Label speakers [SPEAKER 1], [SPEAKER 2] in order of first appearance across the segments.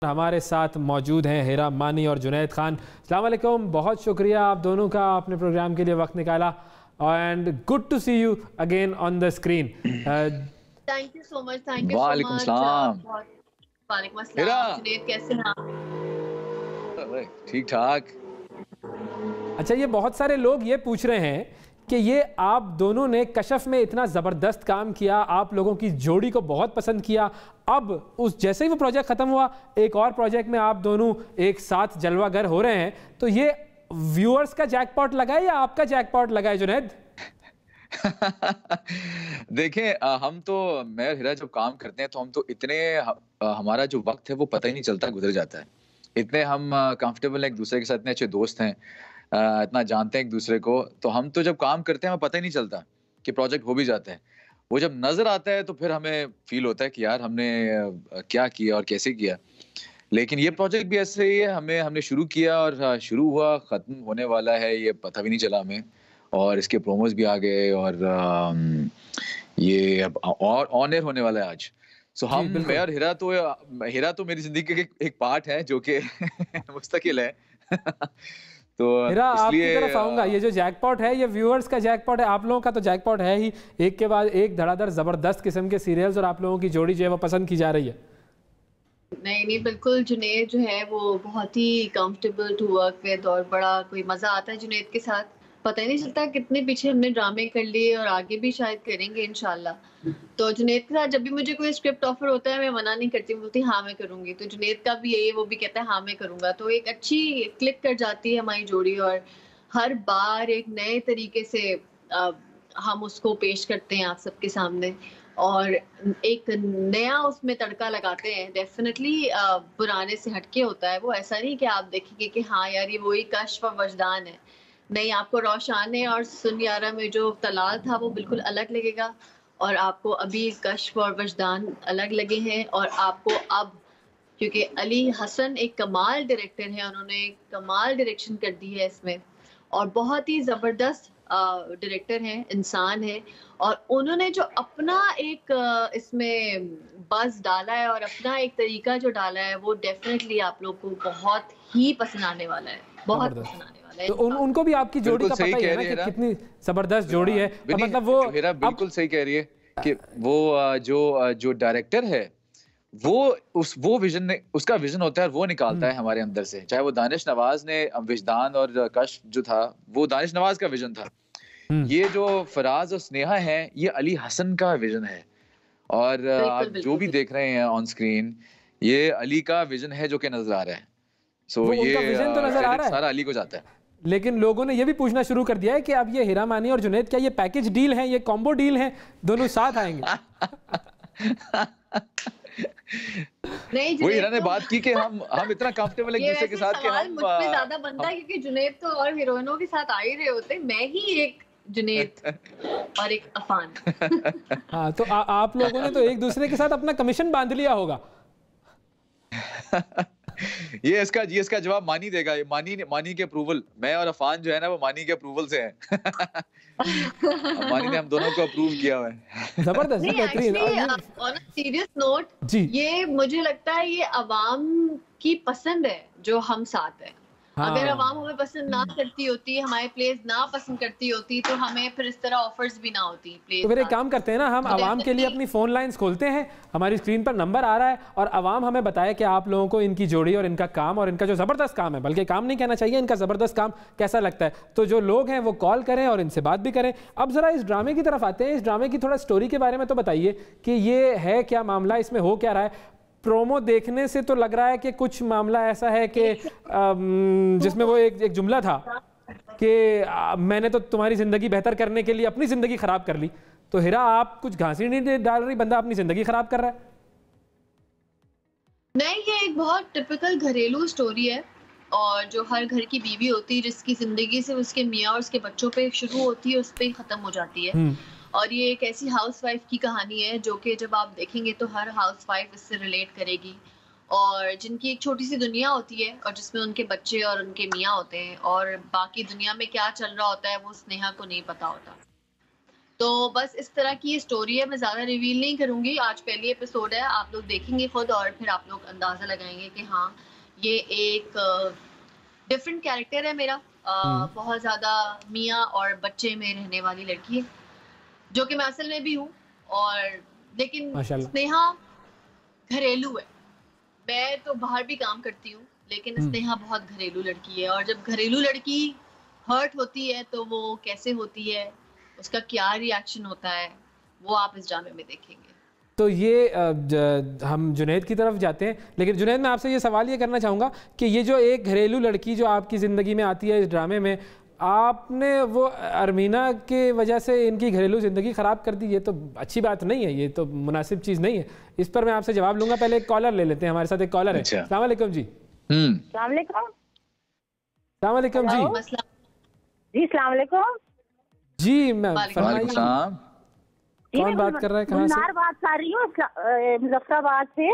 [SPEAKER 1] हमारे साथ मौजूद हैं हिरा मानी और जुनैद खान। अस्सलाम वालेकुम, बहुत शुक्रिया आप दोनों का, आपने प्रोग्राम के लिए वक्त निकाला and good to see you again on the screen.
[SPEAKER 2] Thank you so much. Thank you so much.
[SPEAKER 3] वालेकुम सलाम।
[SPEAKER 2] वालेकुम अस्सलाम। जुनैद कैसे हैं आप?
[SPEAKER 3] ठीक ठाक।
[SPEAKER 1] अच्छा, ये बहुत सारे लोग ये पूछ रहे हैं कि ये आप दोनों ने कशफ में इतना ज़बरदस्त काम किया, आप लोगों की जोड़ी को बहुत पसंद किया। अब उस जैसे ही वो प्रोजेक्ट ख़त्म हुआ, एक और प्रोजेक्ट में आप दोनों एक साथ जलवागर हो रहे हैं, तो ये व्यूअर्स का जैकपॉट लगा है या आपका जैकपॉट लगा है जुनैद?
[SPEAKER 3] देखें, हम तो मैं और हिरा जब काम करते हैं तो हम तो इतने हमारा जो वक्त है वो पता ही नहीं चलता, गुजर जाता है। इतने हम कंफर्टेबल हैं एक दूसरे के साथ, इतने अच्छे दोस्त हैं, इतना जानते हैं एक दूसरे को, तो हम तो जब काम करते हैं हमें पता ही नहीं चलता कि प्रोजेक्ट हो भी जाता है। वो जब नजर आता है तो फिर हमें फील होता है कि यार हमने क्या किया और कैसे किया। लेकिन ये प्रोजेक्ट भी ऐसे ही है, हमने शुरू किया और शुरू हुआ, खत्म होने वाला है ये पता भी नहीं चला हमें, और इसके प्रोमोज भी आ गए और ये अब और ऑन एयर होने वाला है आज। सो मैं और हिरा तो मेरी जिंदगी के एक पार्ट है जो कि मुस्तकिल है। तो
[SPEAKER 1] हिरा, आपकी तरफ आऊंगा। ये जो जैकपॉट है ये व्यूअर्स का जैकपॉट है, आप लोगों का तो जैकपॉट है ही, एक के बाद एक धड़ाधड़ जबरदस्त किस्म के सीरियल्स और आप लोगों की जोड़ी जो है वो पसंद की जा रही है।
[SPEAKER 2] नहीं बिल्कुल, जुनैद जो है वो बहुत ही कंफर्टेबल टू वर्क विद और बड़ा कोई मजा आता है जुनैद के साथ। पता ही नहीं चलता कितने पीछे हमने ड्रामे कर लिए और आगे भी शायद करेंगे इंशाल्लाह। तो जुनैद के साथ जब भी मुझे कोई स्क्रिप्ट ऑफर होता है मैं मना नहीं करती, बोलती हाँ मैं करूंगी। तो जुनैद का भी यही, वो भी कहता है हाँ मैं करूंगा। तो एक अच्छी क्लिक कर जाती है हमारी जोड़ी और हर बार एक नए तरीके से हम उसको पेश करते हैं आप सबके सामने और एक नया उसमें तड़का लगाते हैं। डेफिनेटली पुराने से हटके होता है वो, ऐसा नहीं कि आप देखेंगे कि हाँ यार ये वही कश्फ और वजदान है। नहीं, आपको रोशाने और सुनियारा में जो तलाल था वो बिल्कुल अलग लगेगा और आपको अभी कश्फ और वजदान अलग लगे हैं। और आपको अब, क्योंकि अली हसन एक कमाल डायरेक्टर है, उन्होंने कमाल डायरेक्शन कर दी है इसमें और बहुत ही ज़बरदस्त डायरेक्टर हैं, इंसान है, और उन्होंने जो अपना एक इसमें बज़ डाला है और अपना एक तरीका जो डाला है वो डेफिनेटली आप लोग को बहुत ही पसंद आने वाला है, बहुत पसंद आने वाला है।
[SPEAKER 1] तो उनको भी आपकी जोड़ी का पता ही है ना कि कितनी जबरदस्त जोड़ी है। मतलब वो
[SPEAKER 3] मेरा बिल्कुल सही कह रही है कि वो जो डायरेक्टर है वो विजन ने, उसका विजन होता है और वो निकालता है हमारे अंदर से। चाहे वो दानिश नवाज ने विजदान और कश्फ जो था वो दानिश नवाज का विजन था, ये जो फराज और स्नेहा है ये अली हसन का विजन है। और आप जो भी देख रहे हैं ऑन स्क्रीन ये अली का विजन है जो कि नजर आ रहा है। सो ये
[SPEAKER 1] विजन तो नजर आ रहा है,
[SPEAKER 3] सारा अली को जाता है।
[SPEAKER 1] लेकिन लोगों ने ये भी पूछना शुरू कर दिया है कि अब ये हिरा मानी और जुनैद क्या ये पैकेज डील है, ये कॉम्बो डील है, दोनों साथ आएंगे?
[SPEAKER 2] नहीं,
[SPEAKER 3] वही हिरा ने बात की कि हम इतना कंफर्टेबल एक दूसरे के साथ कि हम
[SPEAKER 2] मुझ पे ज्यादा बनता है क्योंकि जुनैद तो और हीरोइनों के साथ आ ही रहे होते, मैं ही एक जुनैद और एक अफान।
[SPEAKER 1] हाँ, तो आप लोगों ने तो एक दूसरे के साथ अपना कमीशन बांध लिया होगा।
[SPEAKER 3] ये इसका जवाब मानी देगा। ये मानी के अप्रूवल, मैं और अफान जो है ना वो मानी के अप्रूवल से हैं। मानी ने हम दोनों को अप्रूव किया हुआ है।
[SPEAKER 1] जबरदस्त, बेहतरीन।
[SPEAKER 2] ऑन सीरियस नोट, ये मुझे लगता है ये अवाम की पसंद है जो हम साथ हैं। अगर अवाम हमें पसंद ना करती होती, हमारे प्लेस ना पसंद करती होती तो हमें फिर इस तरह ऑफर्स भी ना होती प्लेस।
[SPEAKER 1] तो फिर एक काम करते हैं ना, हम अवाम के लिए अपनी फोन लाइंस खोलते हैं, हमारी स्क्रीन पर नंबर आ रहा है और अवाम हमें बताए कि आप लोगों को इनकी जोड़ी और इनका काम और इनका जो ज़बरदस्त काम है, बल्कि काम नहीं कहना चाहिए, इनका ज़बरदस्त काम कैसा लगता है। तो जो लोग हैं वो कॉल करें और इनसे बात भी करें। अब ज़रा इस ड्रामे की तरफ आते हैं। इस ड्रामे की थोड़ा स्टोरी के बारे में तो बताइए कि ये है क्या मामला, इसमें हो क्या रहा है। प्रोमो देखने से तो लग रहा है कि कुछ मामला ऐसा है कि जिसमें वो एक जुमला था कि मैंने तो तुम्हारी जिंदगी बेहतर करने के लिए अपनी जिंदगी खराब कर ली। तो हिरा, आप कुछ घासी नहीं डाल रही, बंदा अपनी जिंदगी खराब कर रहा है?
[SPEAKER 2] नहीं, ये एक बहुत टिपिकल घरेलू स्टोरी है और जो हर घर की बीवी होती है जिसकी जिंदगी से उसके मियाँ और उसके बच्चों पे शुरू होती है उस पे खत्म हो जाती है। और ये एक ऐसी हाउसवाइफ की कहानी है जो कि जब आप देखेंगे तो हर हाउसवाइफ इससे रिलेट करेगी और जिनकी एक छोटी सी दुनिया होती है और जिसमें उनके बच्चे और उनके मियाँ होते हैं और बाकी दुनिया में क्या चल रहा होता है वो स्नेहा को नहीं पता होता। तो बस इस तरह की ये स्टोरी है, मैं ज्यादा रिवील नहीं करूंगी। आज पहली एपिसोड है, आप लोग देखेंगे खुद और फिर आप लोग अंदाजा लगाएंगे कि हाँ ये एक डिफरेंट कैरेक्टर है मेरा। बहुत ज्यादा मियाँ और बच्चे में रहने वाली लड़की है, जो कि मैं असल में भी हूँ। और लेकिन स्नेहा घरेलू है। मैं तो बाहर भी काम करती हूँ, लेकिन स्नेहा बहुत घरेलू लड़की है। और जब घरेलू लड़की हर्ट होती है तो वो कैसे होती है, उसका क्या रिएक्शन होता है, वो आप इस ड्रामे में देखेंगे। तो
[SPEAKER 1] ये हम जुनैद की तरफ जाते हैं, लेकिन जुनैद मैं आपसे ये सवाल ये करना चाहूँगा कि ये जो एक घरेलू लड़की जो आपकी ज़िंदगी में आती है इस ड्रामे में, आपने वो अरमीना के वजह से इनकी घरेलू ज़िंदगी ख़राब कर दी, ये तो अच्छी बात नहीं है, ये तो मुनासिब चीज़ नहीं है। इस पर मैं आपसे जवाब लूँगा। पहले एक कॉलर ले लेते हैं, हमारे साथ एक कॉलर है। अस्सलाम वालेकुम जी।
[SPEAKER 4] अस्सलाम वालेकुम।
[SPEAKER 1] अस्सलाम वालेकुम जी।
[SPEAKER 4] जी अस्सलाम वालेकुम
[SPEAKER 1] जी। मैं कौन बात कर रहा है, कहाँ से?
[SPEAKER 4] बात कर रही हूँ, मुजफ्फराबाद से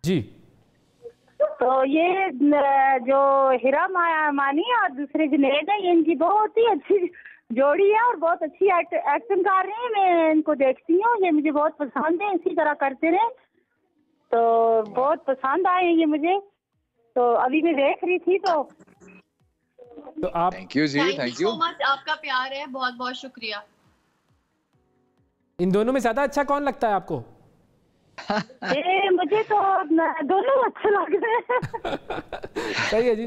[SPEAKER 4] जी। तो ये जो हिरा मानी और दूसरे जुनैद है, ये इनकी बहुत ही अच्छी जोड़ी है और बहुत अच्छी एक्टिंग कर रहे हैं। मैं इनको देखती हूँ, ये मुझे बहुत पसंद है, इसी तरह करते रहे। तो बहुत पसंद आए ये मुझे, तो अभी मैं देख रही थी। तो
[SPEAKER 1] आप
[SPEAKER 3] thank you ji, thank you
[SPEAKER 2] so much, आपका प्यार है, बहुत बहुत शुक्रिया।
[SPEAKER 1] इन दोनों में ज्यादा अच्छा कौन लगता है आपको?
[SPEAKER 4] मुझे तो दोनों अच्छे लग रहे हैं।
[SPEAKER 1] सही है जी।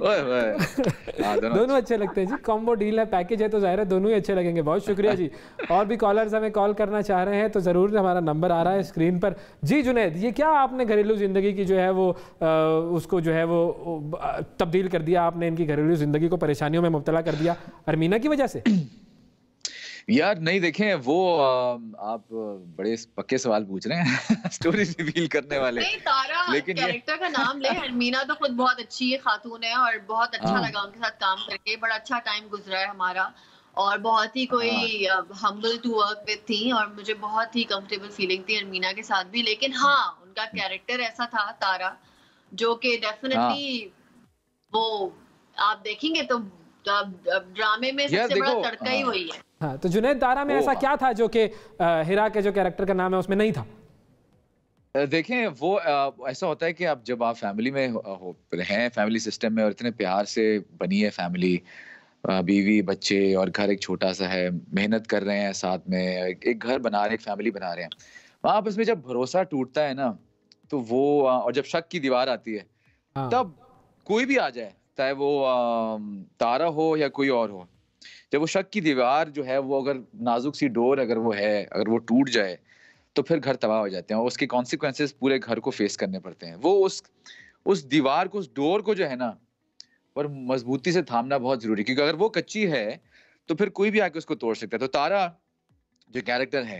[SPEAKER 1] दोनों अच्छे लगते हैं जी, कॉम्बो डील है, पैकेज है, तो जाहिर है दोनों ही अच्छे लगेंगे। बहुत शुक्रिया जी। और भी कॉलर्स हमें कॉल करना चाह रहे हैं तो ज़रूर, हमारा नंबर आ रहा है स्क्रीन पर। जी जुनैद, ये क्या आपने घरेलू ज़िंदगी की जो है वो उसको जो है वो तब्दील कर दिया, आपने इनकी घरेलू ज़िंदगी को परेशानियों में मुब्तला कर दिया अरमीना की वजह से?
[SPEAKER 3] यार नहीं, देखें वो आप बड़े पक्के सवाल पूछ रहे हैं स्टोरी रिवील करने वाले।
[SPEAKER 2] नहीं, तारा लेकिन कैरेक्टर का नाम ले। अरमीना तो खुद बहुत अच्छी है, खातून है, और बहुत अच्छा लगा उनके साथ काम करके। बड़ा अच्छा टाइम गुजरा है हमारा, और बहुत ही कोई हम्बल टू वर्क विद थी, और मुझे बहुत ही कंफर्टेबल फीलिंग थी अरमीना के साथ भी। लेकिन हाँ, उनका कैरेक्टर ऐसा था तारा, जो कि डेफिनेटली वो आप देखेंगे तो ड्रामे में सबसे बड़ा तड़का ही वही है।
[SPEAKER 1] हाँ, तो जुनैद, तारा में ऐसा क्या था जो कि हिरा के जो कैरेक्टर का नाम है उसमें नहीं था?
[SPEAKER 3] देखें वो ऐसा होता है कि जब आप फैमिली में हैं, फैमिली सिस्टम में, और इतने प्यार से बनी है फैमिली, बीवी बच्चे और घर एक छोटा सा है, मेहनत कर रहे हैं साथ में, एक घर बना रहे हैं, एक फैमिली बना रहे हैं, वहाँ आपस में जब भरोसा टूटता है ना, तो वो और जब शक की दीवार आती है, तब कोई भी आ जाए, चाहे वो तारा हो या कोई और हो, जब वो शक की दीवार जो है वो अगर नाजुक सी डोर अगर वो है, अगर वो टूट जाए, तो फिर घर तबाह हो जाते हैं, और उसके कॉन्सिक्वेंसेस पूरे घर को फेस करने पड़ते हैं। वो उस दीवार को, उस डोर को जो है ना, और मजबूती से थामना बहुत जरूरी, क्योंकि अगर वो कच्ची है तो फिर कोई भी आके उसको तोड़ सकता है। तो तारा जो कैरेक्टर है,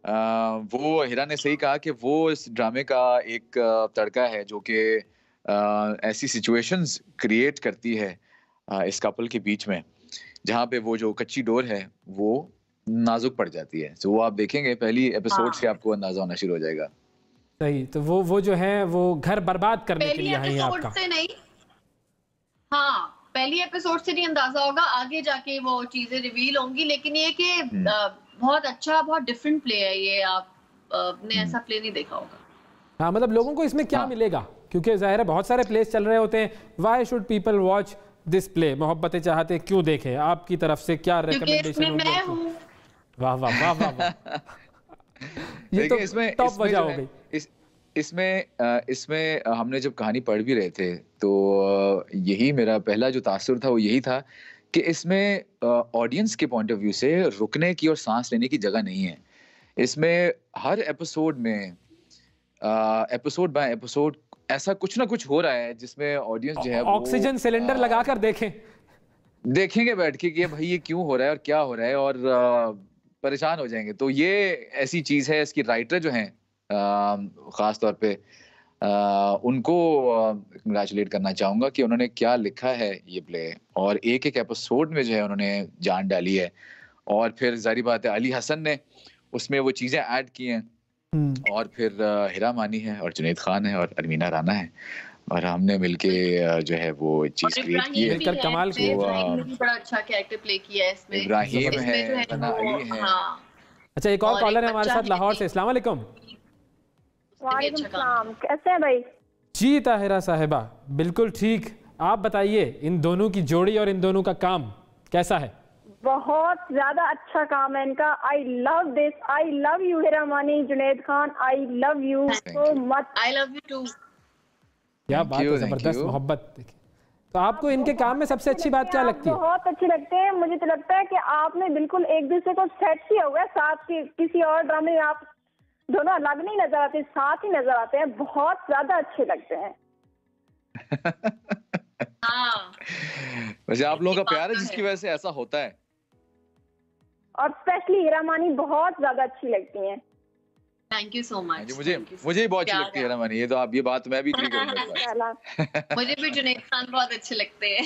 [SPEAKER 3] वो हिरा ने सही कहा कि वो इस ड्रामे का एक तड़का है जो कि ऐसी सिचुएशंस क्रिएट करती है इस कपल के बीच में, जहाँ पे वो जो कच्ची डोर है वो नाजुक पड़ जाती है। तो वो आप देखेंगे पहली एपिसोड से आपको अंदाजा होना शुरू हो जाएगा।
[SPEAKER 1] सही, तो वो जो है वो घर बर्बाद करने के लिए है आपका?
[SPEAKER 2] से नहीं, हाँ, पहली एपिसोड से नहीं अंदाजा होगा, आगे जाके वो चीजें रिवील होंगी। लेकिन ये कि बहुत अच्छा, बहुत डिफरेंट प्ले है ये, आपने ऐसा प्ले नहीं देखा होगा।
[SPEAKER 1] हाँ, मतलब लोगों को इसमें क्या मिलेगा, क्योंकि जाहिर है बहुत सारे प्लेस चल रहे होते हैं। Why should people watch this play? Mohabbatein चाहते हैं, क्यों देखें? आपकी तरफ से क्या रिकमेंडेशन होगी? वाह वाह वाह वाह वाह। ये तो इसमें टॉप वजह हो गई।
[SPEAKER 3] इसमें हमने जब कहानी पढ़ भी रहे थे तो यही मेरा पहला जो तासुर था वो यही था कि इसमें ऑडियंस के पॉइंट ऑफ व्यू से रुकने की और सांस लेने की जगह नहीं है। इसमें हर एपिसोड में एपिसोड बाय एपिसोड ऐसा कुछ ना कुछ हो रहा है जिसमें ऑडियंस जो है
[SPEAKER 1] ऑक्सीजन सिलेंडर लगाकर
[SPEAKER 3] देखेंगे बैठ के कि भाई ये क्यों हो रहा है और क्या हो रहा है, और परेशान हो जाएंगे। तो ये ऐसी चीज है, इसकी राइटर जो हैं खास तौर पे उनको कंग्रेचुलेट करना चाहूंगा कि उन्होंने क्या लिखा है ये प्ले, और एक एक एपिसोड में जो है उन्होंने जान डाली है। और फिर जारी बात है अली हसन ने उसमें वो चीजें ऐड की हैं, और फिर हिरा मानी है और जुनैद खान है और अरमीना राना है, और हमने मिलके जो है वो चीज क्रिएट की है।
[SPEAKER 1] मिलकर कमाल
[SPEAKER 2] किया, बड़ा अच्छा कैरेक्टर प्ले किया है इसमें।
[SPEAKER 3] इब्राहिम है, अली है,
[SPEAKER 1] अच्छा, एक और कॉलर है हमारे साथ लाहौर से। अस्सलाम वालेकुम।
[SPEAKER 4] वालेकुम सलाम, कैसे हैं भाई?
[SPEAKER 1] जी ताहिरा साहिबा, बिल्कुल ठीक। आप बताइए, इन दोनों की जोड़ी और इन दोनों का काम कैसा है?
[SPEAKER 4] बहुत ज्यादा अच्छा काम है इनका। I love this, I love you Hira Mani, Junaid Khan, I love you so much.
[SPEAKER 2] I love you too.
[SPEAKER 1] क्या बात है, जबरदस्त मोहब्बत। देखिए, तो आपको इनके काम में सबसे अच्छी बात क्या लगती है?
[SPEAKER 4] बहुत अच्छी लगते हैं। मुझे तो लगता है कि आपने बिल्कुल एक दूसरे को सेट किया हुआ है। साथ की किसी और ड्रामे में आप दोनों अलग नहीं नजर आते, साथ ही नजर आते हैं। बहुत ज्यादा अच्छे लगते हैं।
[SPEAKER 2] हाँ,
[SPEAKER 3] वैसे आप लोगों का प्यार है जिसकी वजह से ऐसा होता है।
[SPEAKER 4] और स्पेशली हिरा मानी बहुत ज्यादा अच्छी लगती हैं।
[SPEAKER 2] Thank you so much.
[SPEAKER 3] मुझे ही बहुत अच्छी लगती है हिरा मानी। ये तो आप, ये बात मैं भी एग्री करूंगा।
[SPEAKER 2] मुझे भी जुनैद खान बहुत अच्छे लगते हैं।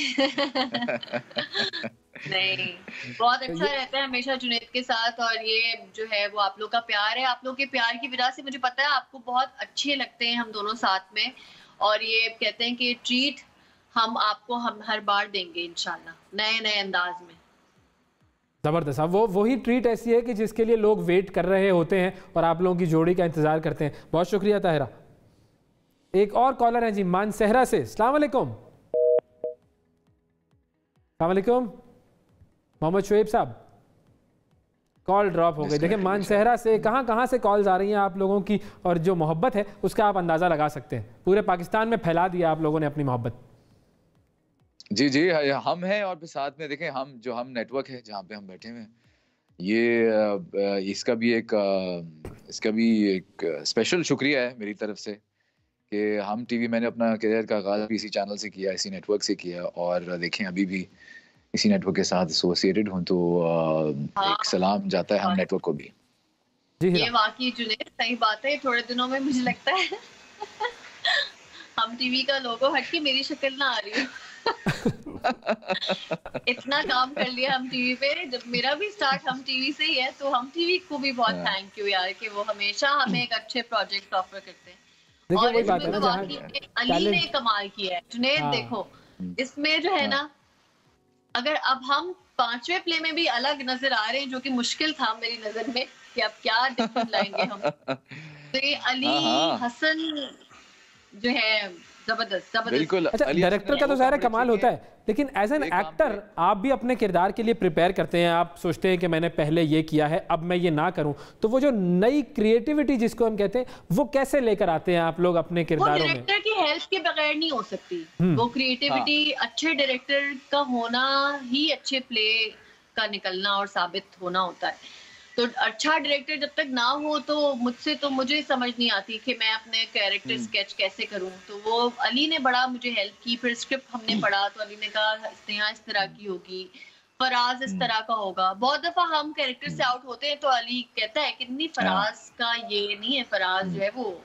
[SPEAKER 2] नहीं, बहुत अच्छा रहता है हमेशा जुनैद के साथ। और ये जो है वो आप लोग का प्यार है। आप लोग के प्यार की वजह से मुझे पता है आपको बहुत अच्छे लगते हैं हम दोनों साथ में। और ये कहते हैं कि ट्रीट हम आपको हम हर बार देंगे इंशाल्लाह, नए नए अंदाज में।
[SPEAKER 1] जबरदस्त। अब वही ट्रीट ऐसी है कि जिसके लिए लोग वेट कर रहे होते हैं और आप लोगों की जोड़ी का इंतजार करते हैं। बहुत शुक्रिया ताहिरा। एक और कॉलर है जी मानसहरा से। अस्सलाम वालेकुम। अस्सलाम वालेकुम मोहम्मद शुएब साहब, कॉल ड्रॉप हो गई। देखिए, मानसहरा से कहाँ से कॉल्स आ रही हैं आप लोगों की, और जो मोहब्बत है उसका आप अंदाज़ा लगा सकते हैं। पूरे पाकिस्तान में फैला दिया आप लोगों ने अपनी मोहब्बत।
[SPEAKER 3] जी जी, हम हैं। और फिर साथ में देखें, हम नेटवर्क है जहाँ पे हम बैठे हुए हैं, ये इसका भी एक स्पेशल शुक्रिया है मेरी तरफ से कि हम टीवी, मैंने अपना करियर का आगाज़ भी इसी चैनल से किया, इसी नेटवर्क से किया। और देखें, अभी भी इसी नेटवर्क के साथ एसोसिएटेड हूँ, तो एक सलाम जाता है हम नेटवर्क को भी।
[SPEAKER 2] ये वाकई जुनैद सही बात है। थोड़े दिनों में मुझे लगता है हम टीवी का लोगो हट के मेरी शक्ल ना आ रही है। इतना काम कर लिया हम टीवी पे। जब मेरा भी स्टार्ट हम टीवी से ही है, तो हम टीवी को भी बहुत थैंक यू यार कि वो हमेशा हमें एक अच्छे प्रोजेक्ट ऑफर करते हैं। और इसमें तो वाकई अली ने कमाल किया है। जुनैद देखो, इसमें जो है ना, अगर अब हम 5वें प्ले में भी अलग नजर आ रहे हैं, जो कि मुश्किल था मेरी नजर में कि अब क्या डिफरेंट लाएंगे हम, तो ये अली हसन जो है जबरदस्त।
[SPEAKER 3] बिल्कुल।
[SPEAKER 1] अच्छा, डायरेक्टर का तो ज़ाहिर कमाल होता है, लेकिन एज एन एक्टर आप भी अपने किरदार के लिए प्रिपेयर करते हैं। आप सोचते हैं कि मैंने पहले ये किया है, अब मैं ये ना करूं। तो वो जो नई क्रिएटिविटी जिसको हम कहते हैं, वो कैसे लेकर आते हैं आप लोग अपने किरदारों में?
[SPEAKER 2] डायरेक्टर की हेल्प के बगैर नहीं हो सकती वो क्रिएटिविटी। अच्छे डायरेक्टर का होना ही अच्छे प्ले का निकलना और साबित होना होता है। तो अच्छा डायरेक्टर जब तक ना हो, तो मुझे समझ नहीं आती कि मैं अपने कैरेक्टर स्केच कैसे करूं। तो वो अली ने बड़ा मुझे हेल्प की। फिर स्क्रिप्ट हमने पढ़ा तो अली ने कहा स्नेहा इस तरह की होगी, फराज इस तरह का होगा। बहुत दफा हम कैरेक्टर से आउट होते हैं तो अली कहता है कि नहीं, फराज का ये नहीं है, फराज जो है वो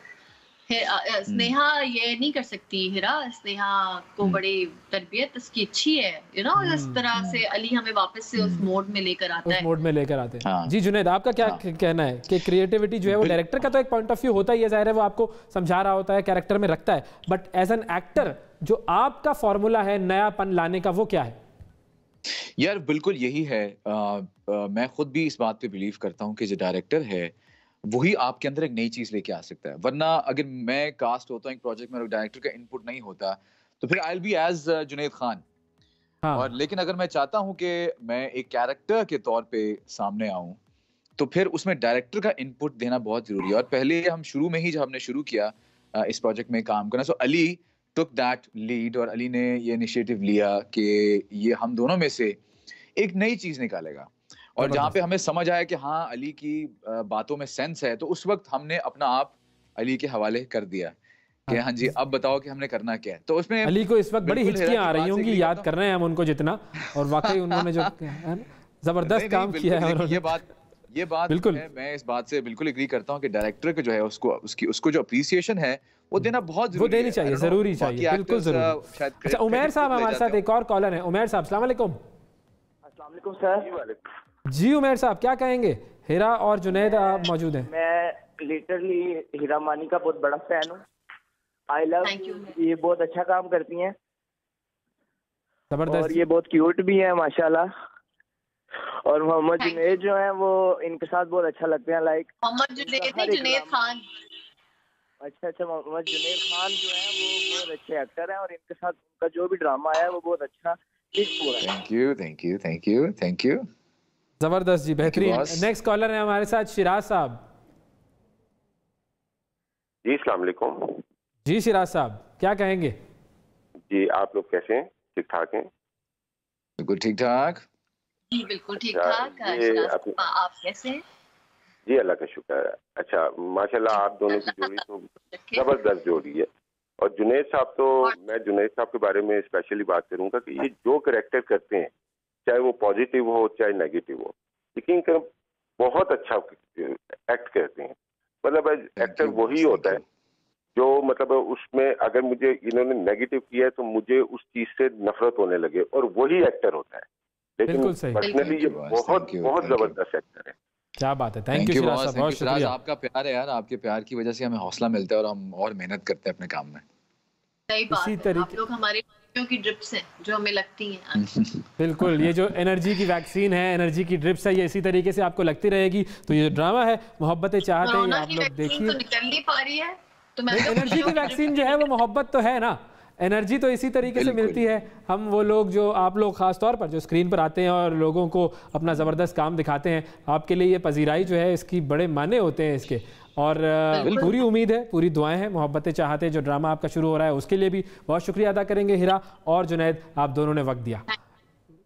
[SPEAKER 2] स्नेहा ये नहीं कर सकती, हिरा स्नेहा को बड़ी तरबियत इसकी अच्छी है, यू नो। इस तरह से अली हमें वापस से उस मोड में लेकर आता है।
[SPEAKER 1] उस मोड में लेकर आते हैं। जी जुनैद, आपका क्या कहना है कि क्रिएटिविटी जो है वो डायरेक्टर का तो एक पॉइंट ऑफ व्यू होता ही है, जाहिर है वो आपको समझा रहा होता है, कैरेक्टर में रखता है, बट एज एन एक्टर जो आपका फॉर्मूला है नयापन लाने का, वो क्या है?
[SPEAKER 3] यार बिल्कुल यही है। मैं खुद भी इस बात पे बिलीव करता हूँ कि जो डायरेक्टर है वही आपके अंदर एक नई चीज लेके आ सकता है। वरना अगर मैं कास्ट होता हूँ एक प्रोजेक्ट में और डायरेक्टर का इनपुट नहीं होता, तो फिर I will be as Junaid Khan. और लेकिन अगर मैं चाहता हूँ कि मैं एक कैरेक्टर के तौर पे सामने आऊं, तो फिर उसमें डायरेक्टर का इनपुट देना बहुत जरूरी है। और पहले हम शुरू में ही जब हमने शुरू किया इस प्रोजेक्ट में काम करना, सो अली टुक दैट लीड और अली ने ये इनिशिएटिव लिया कि ये हम दोनों में से एक नई चीज निकालेगा। और जहाँ पे हमें समझ आया कि हाँ अली की बातों में सेंस है, तो उस वक्त हमने अपना आप अली के हवाले कर दिया कि हाँ जी अब बताओ कि हमने करना क्या है। तो उसमें
[SPEAKER 1] अली को इस वक्त बड़ी हिचकियां आ रही होंगी, याद कर रहे हैं हम उनको जितना, और वाकई उन्होंने जो जबरदस्त काम किया है।
[SPEAKER 3] ये बात बिल्कुल है, मैं इस बात से बिल्कुल एग्री करता हूँ कि डायरेक्टर को जो है उसको जो अप्रिसिएशन है वो देना बहुत जरूरी है।
[SPEAKER 1] वो देनी चाहिए, जरूरी चाहिए, बिल्कुल जरूरी। अच्छा, उमैर साहब हमारे साथ एक और कॉलर है। उमैर साहब अस्सलाम वालेकुम।
[SPEAKER 5] अस्सलाम वालेकुम सर।
[SPEAKER 1] जी उमैर साहब, क्या कहेंगे? हिरा और जुनैद मौजूद हैं।
[SPEAKER 5] मैं लिटरली हिरा मानी का बहुत बड़ा फैन हूँ। आई लव, ये बहुत अच्छा काम करती हैं,
[SPEAKER 1] जबरदस्त,
[SPEAKER 5] और ये बहुत क्यूट भी है माशाल्लाह। और मोहम्मद जुनैद जो है वो इनके साथ बहुत अच्छा लगते हैं। लाइक
[SPEAKER 2] मोहम्मद जुनैद खान।
[SPEAKER 5] अच्छा, मोहम्मद जुनैद खान जो है वो बहुत अच्छे एक्टर हैं और इनके साथ उनका जो भी ड्रामा आया है वो बहुत अच्छा हिट हुआ है।
[SPEAKER 3] Thank you.
[SPEAKER 1] जबरदस्त जी, बेहतरीन। नेक्स्ट कॉलर है हमारे साथ शिराज साहब।
[SPEAKER 6] जी अस्सलाम वालेकुम।
[SPEAKER 1] जी शिराज साहब, क्या कहेंगे?
[SPEAKER 6] जी आप लोग कैसे हैं? ठीक ठाक हैं?
[SPEAKER 3] बिल्कुल ठीक ठाक।
[SPEAKER 2] जी बिल्कुल ठीक ठाक। आप कैसे हैं?
[SPEAKER 6] जी अल्लाह का शुक्र है। अच्छा माशाल्लाह, आप दोनों की जोड़ी तो जबरदस्त जोड़ी है। और जुनैद साहब तो, मैं जुनैद साहब के बारे में स्पेशली बात करूंगा कि ये जो कैरेक्टर करते हैं, चाहे वो पॉजिटिव हो चाहे नेगेटिव हो, लेकिन बहुत अच्छा एक्ट करते हैं। मतलब एक्टर वही होता है जो मतलब उसमें अगर मुझे इन्होंने नेगेटिव किया है तो मुझे उस चीज से नफरत होने लगे, और वही एक्टर होता है। लेकिन पर्सनली ये बहुत जबरदस्त एक्टर है।
[SPEAKER 1] क्या बात है। थैंक यू शिराज साहब, बहुत शुक्रिया।
[SPEAKER 3] आपका प्यार है यार, आपके प्यार की वजह से हमें हौसला मिलता है और हम और मेहनत करते हैं अपने काम में।
[SPEAKER 2] सही बात है, आप लोग हमारे की ड्रिप्स हैं जो हमें लगती हैं।
[SPEAKER 1] बिल्कुल, ये जो एनर्जी की वैक्सीन है, एनर्जी की ड्रिप्स है, ये इसी तरीके से आपको लगती रहेगी। तो ये ड्रामा है मोहब्बतें चाहते हैं, आप लोग देखिए।
[SPEAKER 2] तो निकल नहीं पा रही है तो
[SPEAKER 1] एनर्जी की वैक्सीन जो है वो मोहब्बत तो है ना, एनर्जी तो इसी तरीके से मिलती है। हम वो लोग जो आप लोग खास तौर पर जो स्क्रीन पर आते हैं और लोगों को अपना ज़बरदस्त काम दिखाते हैं, आपके लिए ये पजीराई जो है इसकी बड़े माने होते हैं इसके। और पूरी उम्मीद है, पूरी दुआएं हैं। मोहब्बतें चाहते जो ड्रामा आपका शुरू हो रहा है उसके लिए भी बहुत शुक्रिया अदा करेंगे हिरा और जुनैद, आप दोनों ने वक्त दिया।